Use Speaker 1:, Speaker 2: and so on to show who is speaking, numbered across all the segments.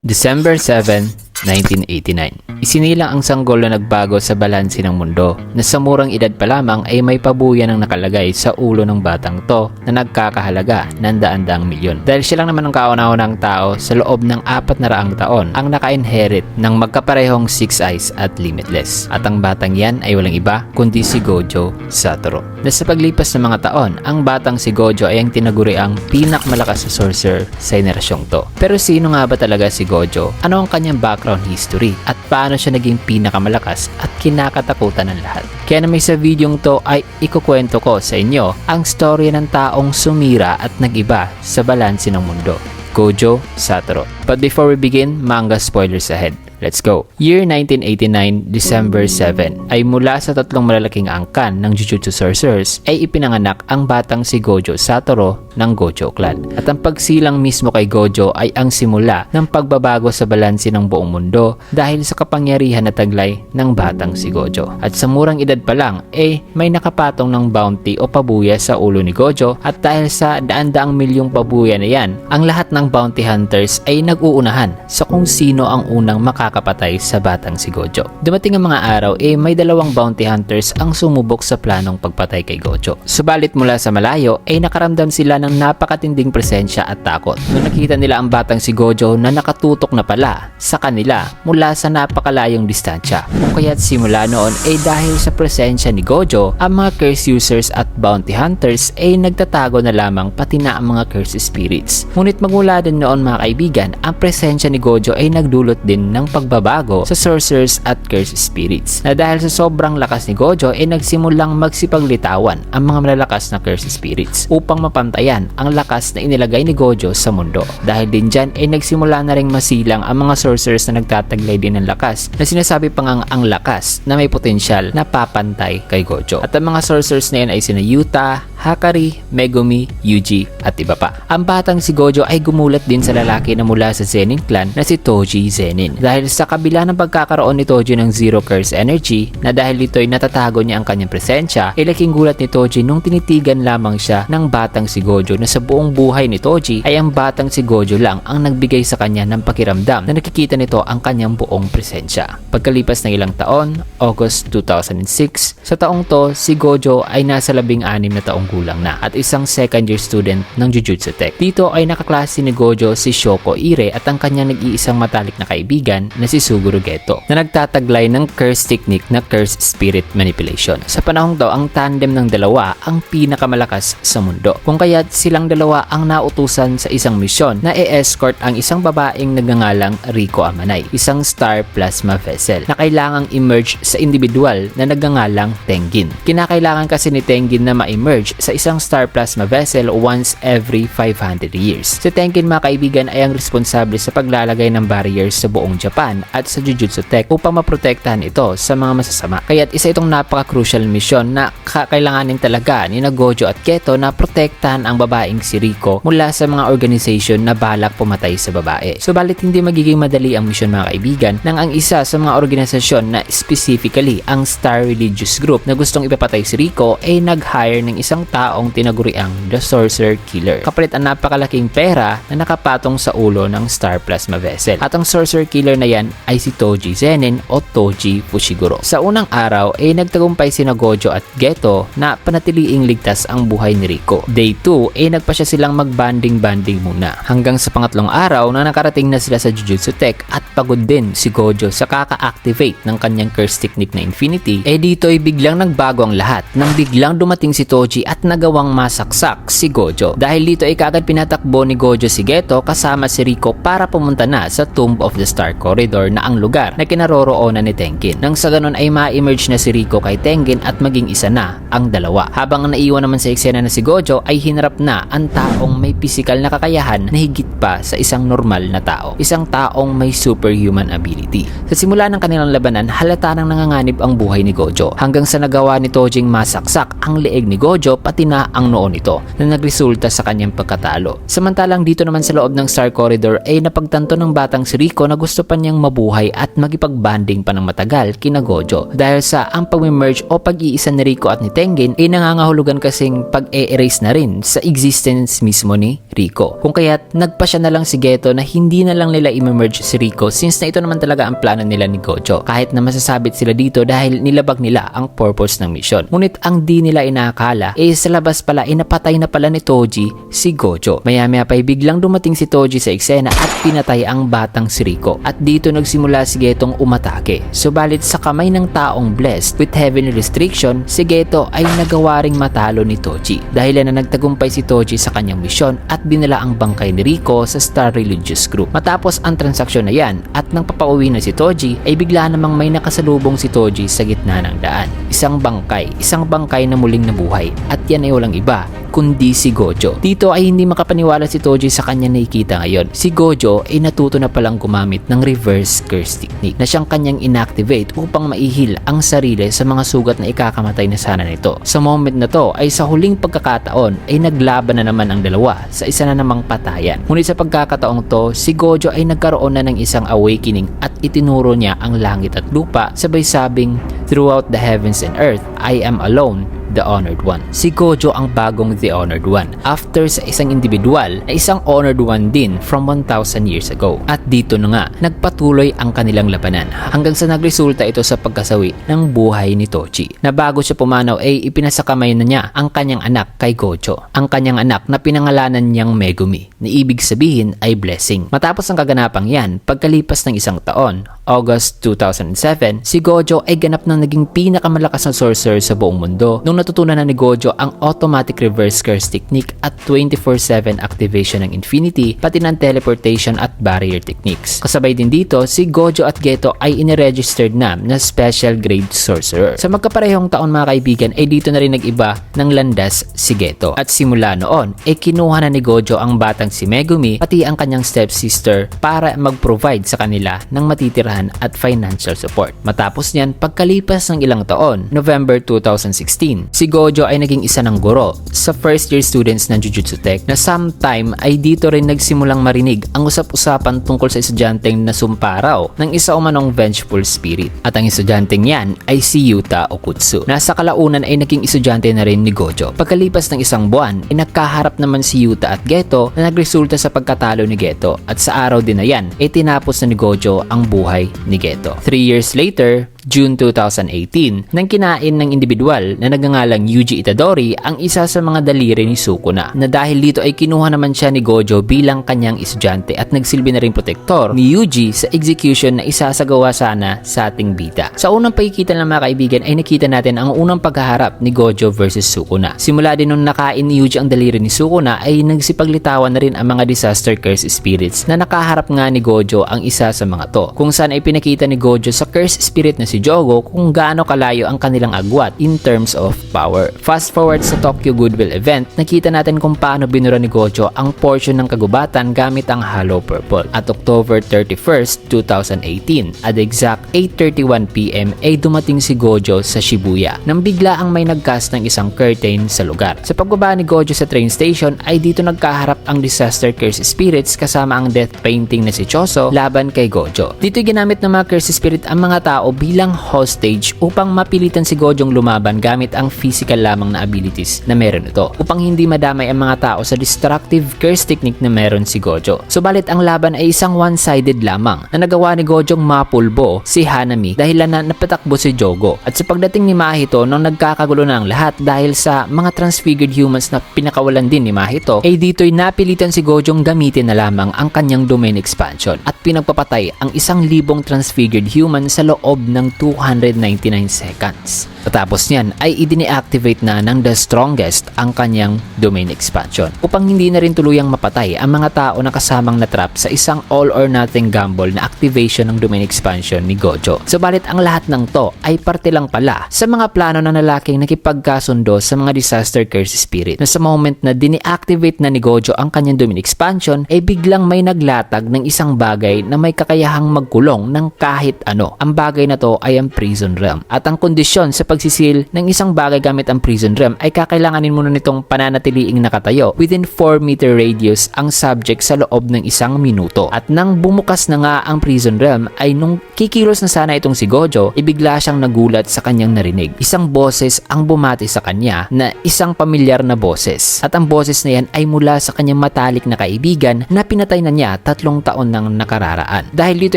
Speaker 1: December 7, 1989. Isinilang ang sanggol na nagbago sa balanse ng mundo na sa murang edad pa lamang ay may pabuyan ang nakalagay sa ulo ng batang to na nagkakahalaga ng daan-daang milyon. Dahil siya lang naman ang kauna-unang tao sa loob ng 400 taon ang naka-inherit ng magkaparehong Six Eyes at Limitless. At ang batang yan ay walang iba kundi si Gojo Satoru. Na sa paglipas ng mga taon, ang batang si Gojo ay ang tinaguri ang pinakmalakas na sorcerer sa henerasyong to. Pero sino nga ba talaga si Gojo? Ano ang kanyang background history? At paano siya naging pinakamalakas at kinakatakutan ng lahat? Kaya naman sa videong to ay ikukwento ko sa inyo ang storya ng taong sumira at nag-iba sa balanse ng mundo. Gojo Satoru. But before we begin, manga spoilers ahead. Let's go! Year 1989, December 7, ay mula sa tatlong malalaking angkan ng Jujutsu Sorcerers ay ipinanganak ang batang si Gojo Satoru ng Gojo Clan. At ang pagsilang mismo kay Gojo ay ang simula ng pagbabago sa balanse ng buong mundo dahil sa kapangyarihan na taglay ng batang si Gojo. At sa murang edad pa lang, may nakapatong ng bounty o pabuya sa ulo ni Gojo at dahil sa daan-daang milyong pabuya na yan, ang lahat ng bounty hunters ay nag-uunahan sa kung sino ang unang makakapatay sa batang si Gojo. Dumating ang mga araw may dalawang bounty hunters ang sumubok sa planong pagpatay kay Gojo. Subalit mula sa malayo nakaramdam sila ng napakatinding presensya at takot. Nung nakita nila ang batang si Gojo na nakatutok na pala sa kanila mula sa napakalayong distansya. Kung kaya't simula noon dahil sa presensya ni Gojo, ang mga curse users at bounty hunters nagtatago na lamang pati na ang mga curse spirits. Ngunit magmula din noon mga kaibigan, ang presensya ni Gojo nagdulot din ng pagbabago sa sorcerers at curse spirits. Na dahil sa sobrang lakas ni Gojo nagsimulang magsipaglitawan ang mga malalakas na curse spirits upang mapantayan ang lakas na inilagay ni Gojo sa mundo. Dahil din dyan nagsimula na ring masilang ang mga sorcerers na nagtataglay din ng lakas na sinasabi pa ngang ang lakas na may potensyal na papantay kay Gojo. At ang mga sorcerers na yan ay sina Yuta, Hakari, Megumi, Yuji at iba pa. Ang batang si Gojo ay gumulat din sa lalaki na mula sa Zenin clan na si Toji Zenin. Dahil sa kabila ng pagkakaroon ni Toji ng zero curse energy na dahil dito'y natatago niya ang kanyang presensya, laking gulat ni Toji nung tinitigan lamang siya ng batang si Gojo na sa buong buhay ni Toji ay ang batang si Gojo lang ang nagbigay sa kanya ng pakiramdam na nakikita nito ang kanyang buong presensya. Pagkalipas ng ilang taon, August 2006, sa taong to si Gojo ay nasa 16 na taong gulang na at isang second year student ng Jujutsu Tech. Dito ay nakaklase ni Gojo si Shoko Ire at ang kanyang nag-iisang matalik na kaibigan na si Suguru Geto na nagtataglay ng curse technique na curse spirit manipulation. Sa panahong to, ang tandem ng dalawa ang pinakamalakas sa mundo. Kung kaya't silang dalawa ang nautusan sa isang misyon na escort ang isang babaeng nagngangalang Riko Amanai, isang star plasma vessel na kailangang emerge sa individual na nagngangalang Tengen. Kinakailangan kasi ni Tengen na ma-emerge sa isang star plasma vessel once every 500 years. Si Tengen mga kaibigan ay ang responsable sa paglalagay ng barriers sa buong Japan at sa Jujutsu Tech upang maprotektahan ito sa mga masasama. Kaya't isa itong napaka-crucial mission na kakailanganin talaga ni Gojo at Geto na protektahan ang babaeng si Riko mula sa mga organization na balak pumatay sa babae. Subalit hindi magiging madali ang mission mga kaibigan nang ang isa sa mga organisasyon na specifically ang Star Religious Group na gustong ipapatay si Riko nag-hire ng isang taong tinaguriang The Sorcerer Killer. Kapalit ang napakalaking pera na nakapatong sa ulo ng Star Plasma Vessel. At ang Sorcerer Killer na yan ay si Toji Zenin o Toji Fushiguro. Sa unang araw nagtagumpay sina Gojo at Geto na panatiliing ligtas ang buhay ni Riko. Day 2 nagpasya silang mag-banding-banding muna. Hanggang sa pangatlong araw na nakarating na sila sa Jujutsu Tech at pagod din si Gojo sa kaka-activate ng kanyang curse technique na Infinity, dito biglang nagbago ang lahat nang biglang dumating si Toji at nagawang masaksak si Gojo. Dahil dito kagad pinatakbo ni Gojo si Geto kasama si Riko para pumunta na sa Tomb of the Star Corridor na ang lugar na kinaroroonan ni Tengen. Nang sa ganun ay ma-emerge na si Riko kay Tengen at maging isa na ang dalawa. Habang naiwan naman sa eksena na si Gojo ay hinarap na ang taong may pisikal na kakayahan na higit pa sa isang normal na tao. Isang taong may superhuman ability. Sa simula ng kanilang labanan, halata nang nanganganib ang buhay ni Gojo hanggang sa nagawa ni Tojing masaksak ang leeg ni Gojo pati na ang noo nito na nagresulta sa kanyang pagkatalo. Samantalang dito naman sa loob ng Star Corridor later ay napagtanto ng batang si Rico na gusto pa niyang mabuhay at magipag-banding pa ng matagal kina Gojo. Dahil sa ang pag-merge o pag-iisa ni Rico at ni Tengen ay nangangahulugan kasing pag-e-erase na rin sa existence mismo ni Rico. Kung kaya't nagpa siya na lang si Geto na hindi na lang nila i-merge si Rico since na ito naman talaga ang plano nila ni Gojo. Kahit na masasabit sila dito dahil nilabag nila ang purpose ng mission. Ngunit ang di nila inaakala sa labas pala napatay na pala ni Toji si Gojo. Maya-maya pa biglang dumating si Toji sa eksena at pinatay ang batang si Rico. At dito nagsimula si Getong umatake. Subalit sa kamay ng taong blessed with heavenly restriction, si Geto ay nagawa ring matalo ni Toji. Dahil na nagtagumpay si Toji sa kanyang misyon at dinala ang bangkay ni Rico sa Star Religious Group. Matapos ang transaksyon na yan at nang papauwi na si Toji ay bigla namang may nakasalubong si Toji sa gitna ng daan. Isang bangkay na muling nabuhay at yan ay walang iba kundi si Gojo. Dito ay hindi makapaniwala si Toji sa kanya nakikita ngayon. Si Gojo ay natuto na palang gumamit ng reverse curse technique na siyang kanyang inactivate upang maihil ang sarili sa mga sugat na ikakamatay na sana nito. Sa moment na to ay sa huling pagkakataon ay naglaban na naman ang dalawa sa isa na namang patayan. Ngunit sa pagkakataong to, si Gojo ay nagkaroon na ng isang awakening at itinuro niya ang langit at lupa sabay sabing, "Throughout the heavens and earth, I am alone, the Honored One." Si Gojo ang bagong The Honored One after sa isang individual na isang Honored One din from 1,000 years ago. At dito na nga nagpatuloy ang kanilang labanan hanggang sa nagresulta ito sa pagkasawi ng buhay ni Toji, na bago siya pumanaw ay ipinasakamay na niya ang kanyang anak kay Gojo, ang kanyang anak na pinangalanan niyang Megumi, na ibig sabihin ay blessing. Matapos ang kaganapang yan, pagkalipas ng isang taon, August 2007, si Gojo ay ganap na naging pinakamalakas na sorcerer sa buong mundo nung natutunan na ni Gojo ang automatic reverse curse technique at 24/7 activation ng infinity pati ng teleportation at barrier techniques. Kasabay din dito, si Gojo at Geto ay iniregistered na special grade sorcerer. Sa magkaparehong taon mga kaibigan ay dito na rin nag-iba ng landas si Geto. At simula noon ay kinuha na ni Gojo ang batang si Megumi pati ang kanyang stepsister para mag-provide sa kanila ng matitirahan at financial support. Matapos niyan, pagkalipas ng ilang taon, November 2016, si Gojo ay naging isa ng guro sa first year students ng Jujutsu Tech na sometime ay dito rin nagsimulang marinig ang usap-usapan tungkol sa estudyanteng nasumpa raw ng isa umanong vengeful spirit. At ang estudyanteng yan ay si Yuta Okutsu. Nasa kalaunan ay naging estudyante na rin ni Gojo. Pagkalipas ng isang buwan ay nagkaharap naman si Yuta at Geto na nagresulta sa pagkatalo ni Geto, at sa araw din na yan ay tinapos na ni Gojo ang buhay ni Geto. 3 years later, June 2018, nang kinain ng individual na nagngangalang Yuji Itadori ang isa sa mga daliri ni Sukuna, na dahil dito ay kinuha naman siya ni Gojo bilang kanyang estudyante at nagsilbi na rin protektor ni Yuji sa execution na isasagawa sana sa ating bida. Sa unang pagkikita ng mga kaibigan ay nakita natin ang unang paghaharap ni Gojo versus Sukuna. Simula din nung nakain ni Yuji ang daliri ni Sukuna ay nagsipaglitawan na rin ang mga disaster curse spirits na nakaharap nga ni Gojo ang isa sa mga to, kung saan ay pinakita ni Gojo sa curse spirit na si Jogo kung gaano kalayo ang kanilang agwat in terms of power. Fast forward sa Tokyo Goodwill event, nakita natin kung paano binura ni Gojo ang portion ng kagubatan gamit ang Hollow Purple. At October 31st, 2018, at exact 8:31 PM ay dumating si Gojo sa Shibuya nang bigla ang may nagcast ng isang curtain sa lugar. Sa pagbaba ni Gojo sa train station ay dito nagkaharap ang disaster curse spirits kasama ang death painting na si Choso laban kay Gojo. Dito ginamit ng mga curse spirit ang mga tao bilang hostage upang mapilitan si Gojong lumaban gamit ang physical lamang na abilities na meron ito, upang hindi madamay ang mga tao sa destructive curse technique na meron si Gojo. Subalit ang laban ay isang one-sided lamang na nagawa ni Gojong mapulbo si Hanami dahil na napatakbo si Jogo. At sa pagdating ni Mahito nung nagkakagulo na ang lahat dahil sa mga transfigured humans na pinakawalan din ni Mahito, ay dito'y napilitan si Gojong gamitin na lamang ang kanyang domain expansion at pinagpapatay ang 1,000 transfigured human sa loob ng 299 seconds. Patapos niyan ay i-deactivate na ng The Strongest ang kanyang domain expansion upang hindi na rin tuluyang mapatay ang mga tao na kasamang natrap sa isang all or nothing gamble na activation ng domain expansion ni Gojo. Subalit ang lahat ng to ay parte lang pala sa mga plano ng lalaking nakipagkasundo sa mga disaster curse spirit, na sa moment na dineactivate na ni Gojo ang kanyang domain expansion ay biglang may naglatag ng isang bagay na may kakayahang magkulong ng kahit ano. Ang bagay na to ay ang prison realm, at ang kondisyon sa pagsisil ng isang bagay gamit ang prison realm ay kakailanganin muna nitong pananatiliing nakatayo within 4-meter radius ang subject sa loob ng 1 minuto. At nang bumukas na nga ang prison realm ay nung kikilos na sana itong si Gojo, ibigla siyang nagulat sa kanyang narinig. Isang boses ang bumati sa kanya na isang pamilyar na boses. At ang boses na yan ay mula sa kanyang matalik na kaibigan na pinatay na niya 3 taon nang nakararaan. Dahil dito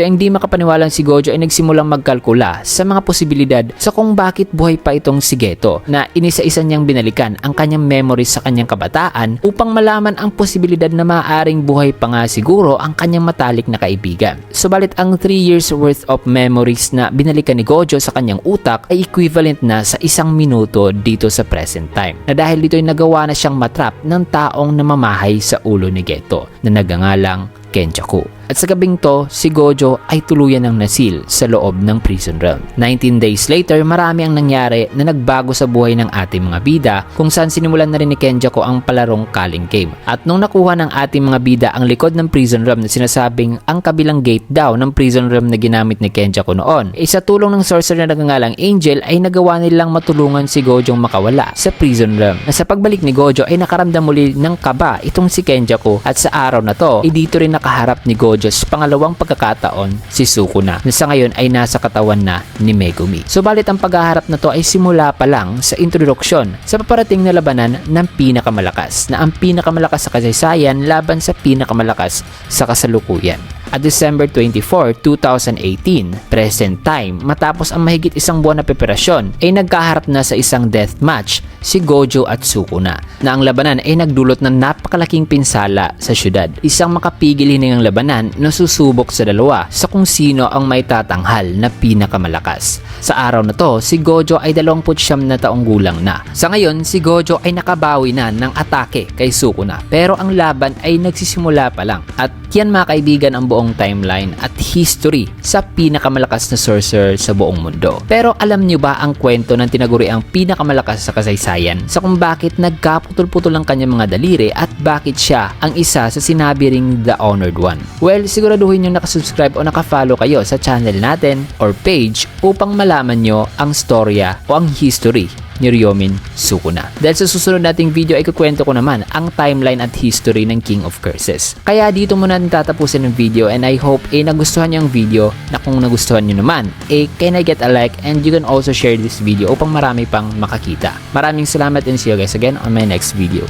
Speaker 1: ay hindi makapaniwalang si Gojo ay nagsimulang magkalkula sa mga posibilidad sa kung bakit buhay pa itong si Geto, na inisa-isa niyang binalikan ang kanyang memories sa kanyang kabataan upang malaman ang posibilidad na maaaring buhay pa nga siguro ang kanyang matalik na kaibigan. Subalit ang 3 years worth of memories na binalikan ni Gojo sa kanyang utak ay equivalent na sa 1 minuto dito sa present time, na dahil dito ay nagawa na siyang matrap ng taong namamahay sa ulo ni Geto na nagangalang Kenjaku. At sa gabing to, si Gojo ay tuluyan ng nasil sa loob ng prison realm. 19 days later, marami ang nangyari na nagbago sa buhay ng ating mga bida, kung saan sinimulan na rin ni Kenjaku ang palarong Culling Game. At nung nakuha ng ating mga bida ang likod ng prison realm na sinasabing ang kabilang gate daw ng prison realm na ginamit ni Kenjaku noon, sa tulong ng sorcerer na nagangalang Angel ay nagawa nilang matulungan si Gojong makawala sa prison realm. Na sa pagbalik ni Gojo ay nakaramdam muli ng kaba itong si Kenjaku, at sa araw na to ay dito rin nakaharap ni Gojo's pangalawang pagkakataon si Sukuna, na sa ngayon ay nasa katawan na ni Megumi. Subalit ang paghaharap na to ay simula pa lang sa introduksyon sa paparating na labanan ng pinakamalakas, na ang pinakamalakas sa kasaysayan laban sa pinakamalakas sa kasalukuyan. At December 24, 2018, present time, matapos ang mahigit 1 buwan na preparasyon, ay nagkaharap na sa isang death match si Gojo at Sukuna, na ang labanan ay nagdulot ng napakalaking pinsala sa syudad. Isang makapigil hiningang labanan na susubok sa dalawa sa kung sino ang may tatanghal na pinakamalakas. Sa araw na to, si Gojo ay 29 na taong gulang na. Sa ngayon, si Gojo ay nakabawi na ng atake kay Sukuna, pero ang laban ay nagsisimula pa lang. At yan mga kaibigan ang buong timeline at history sa pinakamalakas na sorcerer sa buong mundo. Pero alam niyo ba ang kwento ng tinaguri ang pinakamalakas sa kasaysayan sa kung bakit nagkaputol-putol ang kanyang mga daliri at bakit siya ang isa sa sinabi ring The Honored One? Well, siguraduhin nyo nakasubscribe o nakafollow kayo sa channel natin or page upang malaman nyo ang storya o ang history ni Ryomin Sukuna. Dahil sa susunod nating video ay kukwento ko naman ang timeline at history ng King of Curses. Kaya dito muna natin tatapusin ng video, and I hope nagustuhan nyo ang video, na kung nagustuhan nyo naman can I get a like, and you can also share this video upang marami pang makakita. Maraming salamat, and see you guys again on my next video.